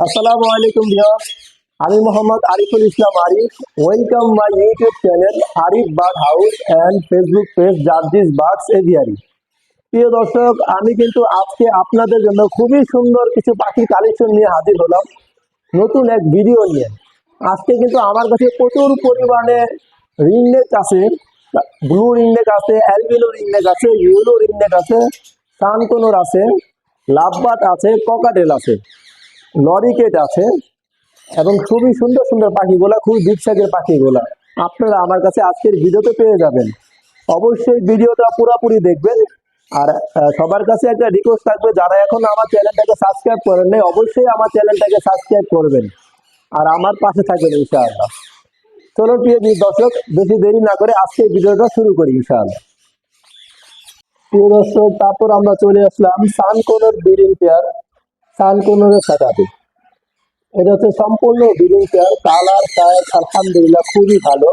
আসসালামু আলাইকুম ভিউয়ার্স, আমি Mohammad Ariful Islam Arif. Welcome my YouTube channel Arif bird house and Facebook page Jarjis birds aviary. প্রিয় দর্শক, আমি কিন্তু আজকে আপনাদের জন্য খুবই সুন্দর কিছু পাখির কালেকশন নিয়ে হাজির হলাম, নতুন এক ভিডিও নিয়ে। আজকে কিন্তু আমার কাছে প্রচুর পরিমাণে রিংনেক আছে, ব্লু রিংনেক আছে, অ্যালবিনো রিংনেক আছে, ইয়েলো রিংনেক আছে, সানকোনর আছে, লাভবার্ড আছে, ককাটেল আছে, লরিকেট আছে এবং খুবই সুন্দর সুন্দর পাখিগুলা, খুবই বিগ সাইজের পাখিগুলা আপনারা আমার কাছে আজকের ভিডিওতে পেয়ে যাবেন। অবশ্যই ভিডিওটা পুরোপুরি দেখবেন। আর সবার কাছে একটা রিকোয়েস্ট থাকবে, যারা এখন আমার চ্যানেলটাকে সাবস্ক্রাইব করেন নাই অবশ্যই আমার চ্যানেলটাকে সাবস্ক্রাইব করবেন আর আমার পাশে থাকবেন ইনশাআল্লাহ। চলো প্রিয় দর্শক, বেশি দেরি না করে আজকের ভিডিওটা শুরু করি ইনশাআল্লাহ। প্রিয় দর্শক, তারপর আমরা চলে আসলাম সানকোনর ব্রিডিং পেয়ার, সানকোনরের সাথে। এটা হচ্ছে সম্পূর্ণ ব্রিডিং পেয়ার, কালার সাইজ আলহামদুলিল্লাহ খুবই ভালো।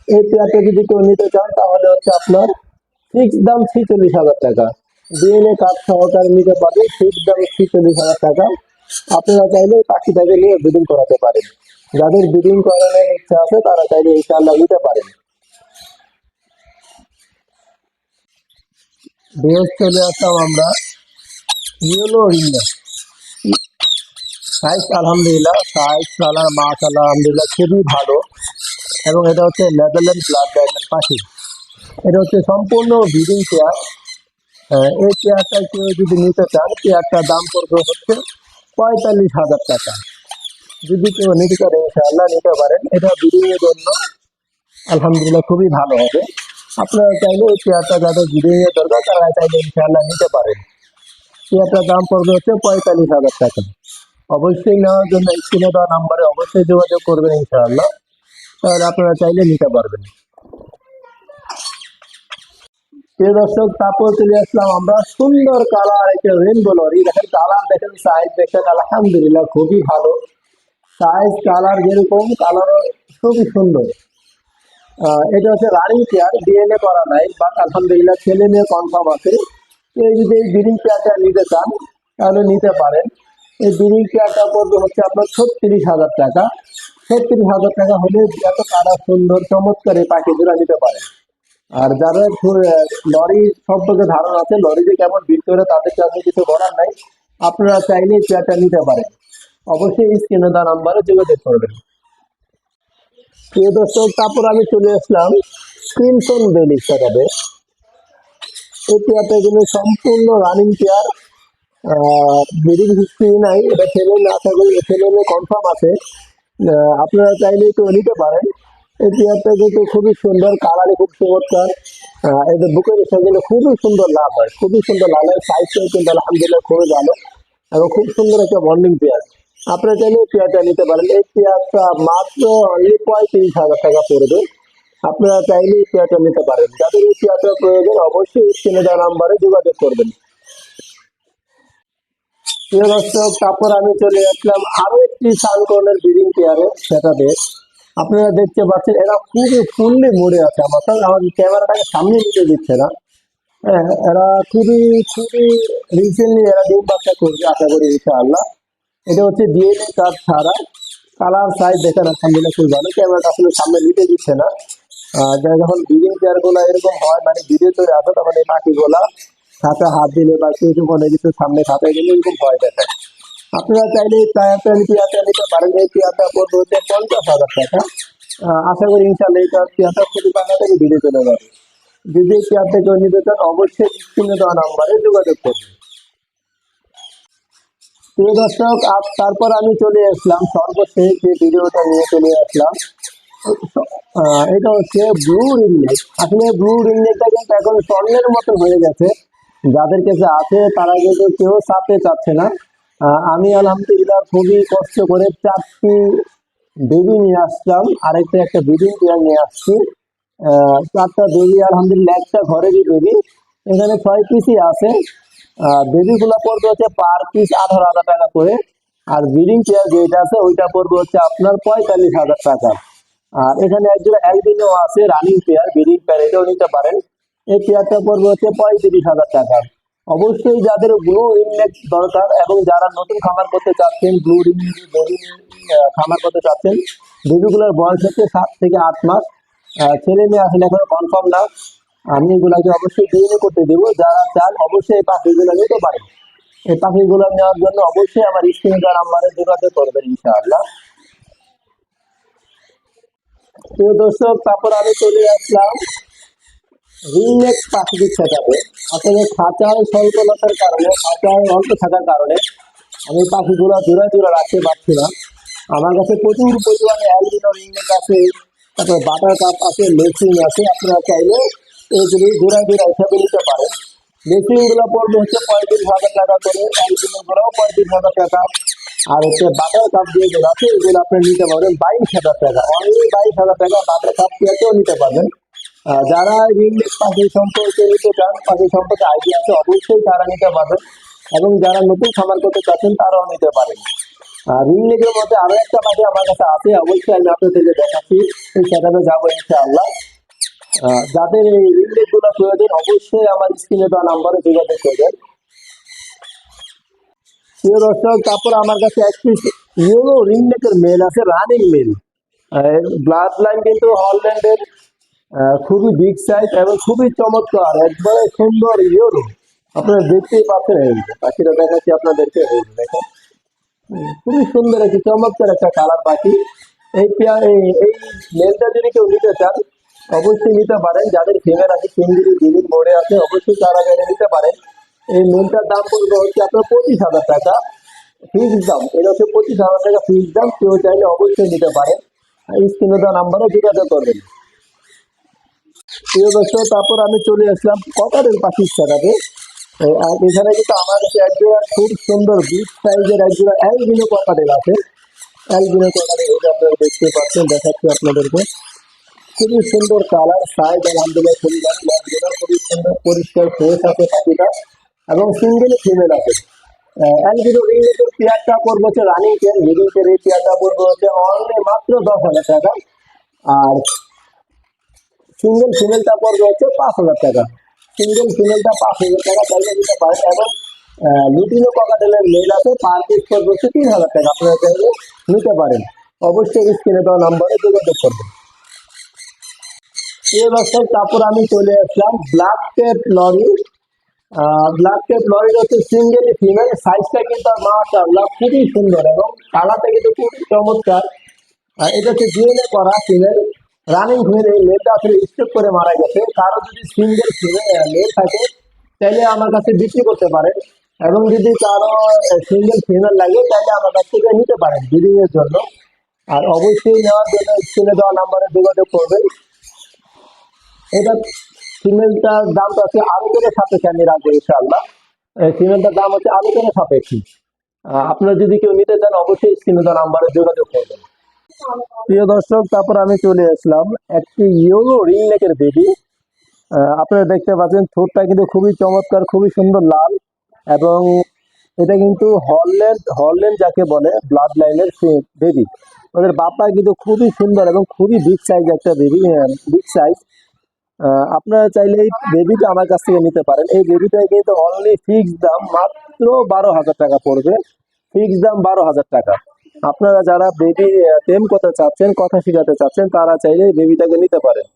এই পেয়ারটা যদি কেউ নিতে চান তাহলে হচ্ছে আপনার ফিক্স দাম 46,000 টাকা, ডিএনএ কার্ড সহকারে নিতে পারবেন। ফিক্স দাম 46,000 টাকা। আপনারা চাইলে পাখিটাকে নিয়ে ব্রিডিং করাতে পারেন। যাদের ব্রিডিং করানোর ইচ্ছা আছে তারা চাইলে ইনশাআল্লাহ নিতে পারেন। বেশ, চলে আসলাম আমরা ইয়েলো রিংনেক। সাইজ আলহামদুলিল্লাহ, সাইজ কালার মাশাআল্লাহ আলহামদুলিল্লাহ খুবই ভালো। এবং এটা হচ্ছে নেদারল্যান্ড ব্লাড ডায়মন্ড পাখি। এটা হচ্ছে সম্পূর্ণ ব্রিডিং পেয়ার। এই পেয়ারটা কেউ যদি নিতে চান, পেয়ারটার দাম পড়বে হচ্ছে 45,000 টাকা। যদি কেউ নিতে পারে ইনশাআল্লাহ নিতে পারেন। এটা ব্রিডিং এর জন্য আলহামদুলিল্লাহ খুবই ভালো হবে। আপনারা চাইলে এই পেয়ারটা যাদের ব্রিডিং এর দরকার তারা চাইলে ইনশাআল্লাহ নিতে পারেন। পেয়ারটার দাম পড়বে হচ্ছে 45,000 টাকা। অবশ্যই নেওয়ার জন্য স্ক্রিনে দেওয়া নাম্বারে অবশ্যই যোগাযোগ করবেন ইনশাআল্লাহ, তাহলে আপনারা চাইলে নিতে পারবেন। প্রিয় দর্শক, তারপর চলে আসলাম আমরা সুন্দর কালার একটা রেনবো লরি। দেখেন কালার, দেখেন সাইজ, দেখেন আলহামদুলিল্লাহ খুবই ভালো। সাইজ কালার যেরকম, কালার খুবই সুন্দর। এটা হচ্ছে রানিং পেয়ার, ডিএনএ করা নাই, বাট আলহামদুলিল্লাহ ছেলে মেয়ে কনফার্ম আছে। এই যদি এই ব্রিডিং পেয়ারটা নিতে চান তাহলে নিতে পারেন। এই ব্রিডিং পেয়ারটা পড়বে হচ্ছে আপনার 36,000 টাকা। 36,000 টাকা হলে এত কালার সুন্দর চমৎকার এই পাখিগুলো নিতে পারেন। আর যারা লরি সম্পর্কে ধারণা আছে, লরি যে কেমন বিট করে তাদেরকে আপনি কিছু বলার নাই। আপনারা চাইলে চেয়ারটা নিতে পারেন। অবশ্যই স্ক্রিনে দেওয়া নাম্বারে যোগাযোগ করবেন। প্রিয় দর্শক, তারপর আমি চলে আসলাম ক্রিমসন বেলি সেটাতে। এই পেয়ারটা কিন্তু সম্পূর্ণ রানিং পেয়ার, ব্রিডিং হিস্ট্রি নাই। এটা ছেলে মেয়ে, আশা করি ছেলে মেয়ে কনফার্ম আছে। আপনারা চাইলে একটু নিতে পারেন। এই পেয়ারটা কিন্তু খুবই সুন্দর, কালারে খুব চমৎকার। এদের বুকের এসে কিন্তু খুবই সুন্দর লাভ হয়, খুবই সুন্দর লাভ হয়। সাইজটাও কিন্তু আলহামদুলিল্লাহ খুবই ভালো এবং খুব সুন্দর একটা বন্ডিং পেয়ার। আপনারা চাইলে এই পেয়ারটা নিতে পারেন। এই পেয়ারটা মাত্র অনলি 35,000 টাকা পড়বে। আপনারা চাইলে এই পেয়ারটা নিতে পারেন। যাদের এই পেয়ারটা প্রয়োজন অবশ্যই স্ক্রিনে দেওয়া নাম্বারে যোগাযোগ করবেন। প্রিয় দর্শক, তারপর আমি চলে আসলাম আরো একটি সানকর্নের ব্রিডিং পেয়ারে সেটাতে। আপনারা দেখতে পাচ্ছেন এরা খুবই ফুললি মুড়ে আছে। আমার ক্যামেরাটাকে সামনে নিতে দিচ্ছে না। হ্যাঁ, এরা খুবই খুবই রিসেন্টলি এরা ডিম বাচ্চা করবে আশা করি ইনশাআল্লাহ। এটা হচ্ছে ডিএনএ কার্ড ছাড়া। কালার সাইজ দেখেন আলহামদুলিল্লাহ খুবই ভালো। ক্যামেরাটা আসলে সামনে নিতে দিচ্ছে না। যখন ব্রিডিং পেয়ার গুলা এরকম হয়, মানে ভিডিও তৈরি আসে, তখন এই পাখিগুলা খাঁচা হাত দিলে বা কিছু কোনো কিছু সামনে খাঁচায় গেলে এরকম ভয় দেখায়। আপনারা চাইলে এই পেয়ারটা নিতে পারেন। এই পেয়ারটা পড়বে হচ্ছে 50,000 টাকা। আশা করি ইনশাআল্লাহ এই পেয়ারটা প্রতি টাকা থেকে ভিডিও চলে যাবে। যদি এই পেয়ারটা কেউ নিতে চান অবশ্যই স্ক্রিনে দেওয়া নাম্বারে যোগাযোগ করবেন। প্রিয় দর্শক, তারপর আমি চলে আসলাম সর্বশেষ যে ভিডিওটা নিয়ে চলে আসলাম। এটা হচ্ছে ব্লু রিংনেক। আসলে ব্লু রিংনেকটা কিন্তু এখন স্বর্ণের মতো হয়ে গেছে। যাদের কাছে আছে তারা কিন্তু কেউ ছাড়তে চাচ্ছে না। আমি আলহামদুলিল্লাহ খুবই কষ্ট করে 4টি বেবি নিয়ে আসলাম, আরেকটা একটা ব্রিডিং পেয়ার নিয়ে আসছি। 4টা বেবি আলহামদুলিল্লাহ, একটা ঘরেরই বেবি। এখানে 6 পিসই আছে। বেবিগুলো পড়বে হচ্ছে পার পিস 18,000 টাকা করে। আর ব্রিডিং পেয়ার যেটা আছে ওইটা পড়বে হচ্ছে আপনার 45,000 টাকা। আর এখানে একজোড়া অ্যালবিনো আছে রানিং পেয়ার, ব্রিডিং পেয়ার, এটাও নিতে পারেন। এই পেয়ারটা পড়বে হচ্ছে 35,000 টাকা। অবশ্যই যাদের ব্লু রিংনেক দরকার এবং যারা নতুন খামার করতে চাচ্ছেন, ব্লু রিং বেবি খামার করতে চাচ্ছেন, বেবিগুলোর বয়স হচ্ছে 7 থেকে 8 মাস। ছেলে মেয়ে আসলে এখনো কনফার্ম না। আমি এগুলাকে অবশ্যই ডিএনএ করতে দেবো। যারা চান অবশ্যই এই পাখিগুলো নিতে পারেন। এই পাখিগুলো নেওয়ার জন্য অবশ্যই আমার স্ক্রিনে দেওয়া নাম্বারে যোগাযোগ করবেন ইনশাআল্লাহ। প্রিয় দর্শক, তারপর আমি চলে আসলাম রিংনেক পাখির সেটাতে। আসলে খাঁচায় স্বল্পতার কারণে, খাঁচায় অল্প থাকার কারণে আমি পাখিগুলো দূরে দূরে রাখতে পারছি না। আমার কাছে প্রচুর পরিমাণে অ্যালবিনো রিংনেক আছে, তারপর বাটার কাপ আছে, লেসিং আছে। আপনারা চাইলে এইগুলি দূরে দূরে হিসাবে নিতে পারেন। লেসিং গুলো পড়বে হচ্ছে 35,000 টাকা করে, অ্যালবিনো গুলোও 35,000 টাকা। আর হচ্ছে বাটার কাপ যেগুলো আছে এগুলো আপনি নিতে পারবেন 22,000 টাকা, অনলি 22,000 টাকা বাটার কাপ পেয়েও নিতে পারবেন। যারা রিংনেক পাখি সম্পর্কে নিতে চান, পাখি সম্পর্কে আইডিয়া আছে, অবশ্যই তারা নিতে পারবেন। এবং যারা নতুন খামার করতে চাচ্ছেন তারাও নিতে পারেন। রিংনেকের মধ্যে আরো একটা পাখি আমার কাছে আছে, অবশ্যই আমি আপনাদেরকে দেখাচ্ছি। সেই সেটাতে যাবো ইনশাআল্লাহ। যাদের এই রিংনেক গুলো প্রয়োজন অবশ্যই আমার স্ক্রিনে দেওয়া নাম্বারে যোগাযোগ করবেন। প্রিয় দর্শক, তারপর আমার কাছে এক পিস ইয়েলো রিংনেকের মেল আছে, রানিং মেল। ব্লাড লাইন কিন্তু হল্যান্ডের, খুবই বিগ সাইজ এবং খুবই চমৎকার, একবারে সুন্দর ইয়েলো। আপনারা দেখতেই পাচ্ছেন, এই যে পাখিটা দেখাচ্ছি আপনাদেরকে, এই যে দেখেন। খুবই সুন্দর একটি চমৎকার একটা কালার পাখি। এই মেলটা যদি কেউ নিতে চান অবশ্যই নিতে পারেন। যাদের ফিমেল আছে, চিংড়ি বিলিং মোড়ে আছে, অবশ্যই তারা গেলে নিতে পারেন। এই মেলটার দাম পড়বে হচ্ছে আপনার 25,000 টাকা ফিক্স দাম। এটা হচ্ছে 25,000 টাকা ফিক্স দাম। কেউ চাইলে অবশ্যই নিতে পারেন। স্ক্রিনে দেওয়া নাম্বারে যোগাযোগ করবেন। প্রিয় দর্শক, তারপর আমি চলে আসলাম ককাটেল পাখির সেটাতে। আর এখানে কিন্তু আমার কাছে একজোড়া খুব সুন্দর বিগ সাইজের একজোড়া অ্যালবিনো ককাটেল আছে। অ্যালবিনো ককাটেল, এটা আপনারা দেখতে পাচ্ছেন, দেখাচ্ছি আপনাদেরকে। খুবই সুন্দর কালার, সাইজ আলহামদুলিল্লাহ খুবই ভালো, ল্যাবগুলো খুবই সুন্দর পরিষ্কার ফ্রেশ আছে পাখিটা, এবং সিঙ্গেল ফিমেল আছে। অ্যালবিনো রিংনেকের পেয়ারটা পড়বে হচ্ছে রানিং পেয়ার, লিডিং পেয়ার। এই পেয়ারটা পড়বে হচ্ছে অনলি মাত্র 10,000 টাকা। আর সিঙ্গেল ফিমেলটা পড়বে হচ্ছে 5,000 টাকা। সিঙ্গেল ফিমেলটা 5,000 টাকা চাইলে দিতে পারেন। এবং লুটিনো ককাটেলের মেল আছে, পার পিস পড়বে হচ্ছে 3,000 টাকা। আপনারা চাইলে নিতে পারেন। অবশ্যই স্ক্রিনে দেওয়া নাম্বারে যোগাযোগ করবেন। এই দর্শক, তারপর আমি চলে আসলাম black tape lory. Black tape লরির হচ্ছে সিঙ্গেল ফিমেল, সাইজটা কিন্তু মাশাআল্লাহ খুবই সুন্দর এবং কালারটা কিন্তু খুবই চমৎকার। এটা হচ্ছে ডিএনএ করা ফিমেল, রানিং ফিমেল। এই মেলটা আসলে স্টেপ করে মারা গেছে। কারো যদি সিঙ্গেল মেল থাকে তাহলে আমার কাছে বিক্রি করতে পারেন, এবং যদি কারো সিঙ্গেল ফিমেল লাগে তাহলে আমার কাছ থেকে নিতে পারেন ব্রিডিং এর জন্য। আর অবশ্যই নেওয়ার জন্য স্ক্রিনে দেওয়া নাম্বারে যোগাযোগ করবেন। এটা ফিমেলটার দামটা আছে আলোচনার সাপেক্ষে আমি রাখবো ইনশাআল্লাহ। ফিমেলটার দাম হচ্ছে আলোচনার সাপেক্ষে। আপনারা যদি কেউ নিতে চান অবশ্যই স্ক্রিনে দেওয়া নাম্বারে যোগাযোগ করবেন। প্রিয় দর্শক, তারপর আমি চলে আসলাম একটি ইয়েলো রিংনেকের বেবি। আপনারা দেখতে পাচ্ছেন ঠোঁটটা কিন্তু খুবই চমৎকার, খুবই সুন্দর লাল। এবং এটা কিন্তু হল্যান্ড হল্যান্ড যাকে বলে ব্লাড লাইনের বেবি। ওদের বাপা কিন্তু খুবই সুন্দর এবং খুবই বিগ সাইজ একটা বেবি, বিগ সাইজ। আপনারা চাইলে এই বেবিটা আমার কাছ থেকে নিতে পারেন। এই বেবিটা কিন্তু অনলি ফিক্স দাম মাত্র 12,000 টাকা পড়বে। ফিক্স দাম 12,000 টাকা। আপনারা যারা বেবি টেম করতে চাচ্ছেন, কথা শেখাতে চাচ্ছেন, তারা চাইলে এই বেবিটাকে নিতে পারেন।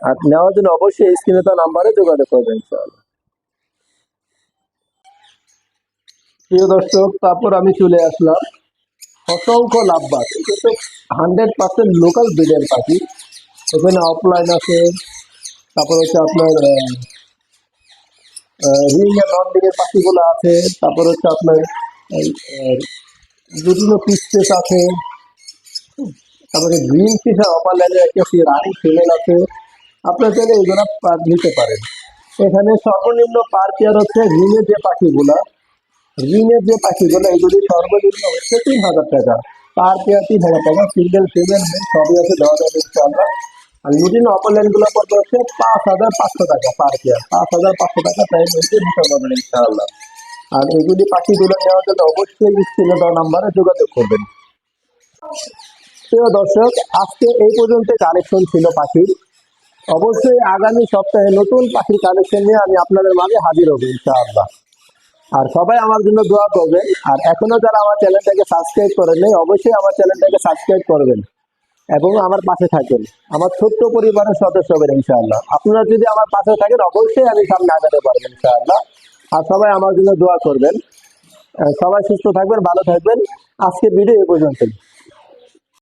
আর নেওয়ার জন্য অবশ্যই স্ক্রিনে তো নাম্বারে যোগাযোগ করবেন ইনশাআল্লাহ। প্রিয় দর্শক, তারপর আমি চলে আসলাম অসংখ্য লাভবাদ। এটা তো 100% লোকাল ব্রিডের পাখি। এখানে অফলাইন আছে, তারপর হচ্ছে আপনার রিং এর নন রিং এর পাখিগুলো আছে, তারপর হচ্ছে আপনার বিভিন্ন পিসেস আছে, তারপরে গ্রিন ফিশ আর অপার লাইনের একটা রানিং ফিমেল আছে। আপনারা চাইলে এগুলো নিতে পারেন। এখানে সর্বনিম্ন পার পেয়ার হচ্ছে রিংয়ের যে পাখিগুলো এগুলি সর্বনিম্ন হচ্ছে 3,000 টাকা পার পেয়ার। 3,000 টাকা সিঙ্গেল ফিমেল মেল সবই আছে, দেওয়া যাবে ইনশাআল্লাহ। আর লুটিন অপারল্যান্ড গুলো পড়বে হচ্ছে 5,500 টাকা পার পেয়ার। 5,500 টাকা প্রাইস হচ্ছে নিতে পারবেন ইনশাআল্লাহ। আর এগুলি পাখিগুলো নেওয়ার জন্য অবশ্যই স্ক্রিনে দেওয়া নাম্বারে যোগাযোগ করবেন। প্রিয় দর্শক, আজকে এই পর্যন্ত কালেকশন ছিল পাখির। অবশ্যই আগামী সপ্তাহে নতুন পাখির কালেকশন নিয়ে আমি আপনাদের মাঝে হাজির হব ইনশাআল্লাহ। আর সবাই আমার জন্য দোয়া করবেন। আর এখনো যারা আমার চ্যানেলটাকে সাবস্ক্রাইব করেন নাই, অবশ্যই আমার চ্যানেলটাকে সাবস্ক্রাইব করবেন এবং আমার পাশে থাকেন, আমার ছোট্ট পরিবারের সদস্য হবেন ইনশাআল্লাহ। আপনারা যদি আমার পাশে থাকেন অবশ্যই আমি সামনে আগাতে পারবো ইনশাআল্লাহ। আর সবাই আমার জন্য দোয়া করবেন। সবাই সুস্থ থাকবেন, ভালো থাকবেন। আজকের ভিডিও এই পর্যন্তই।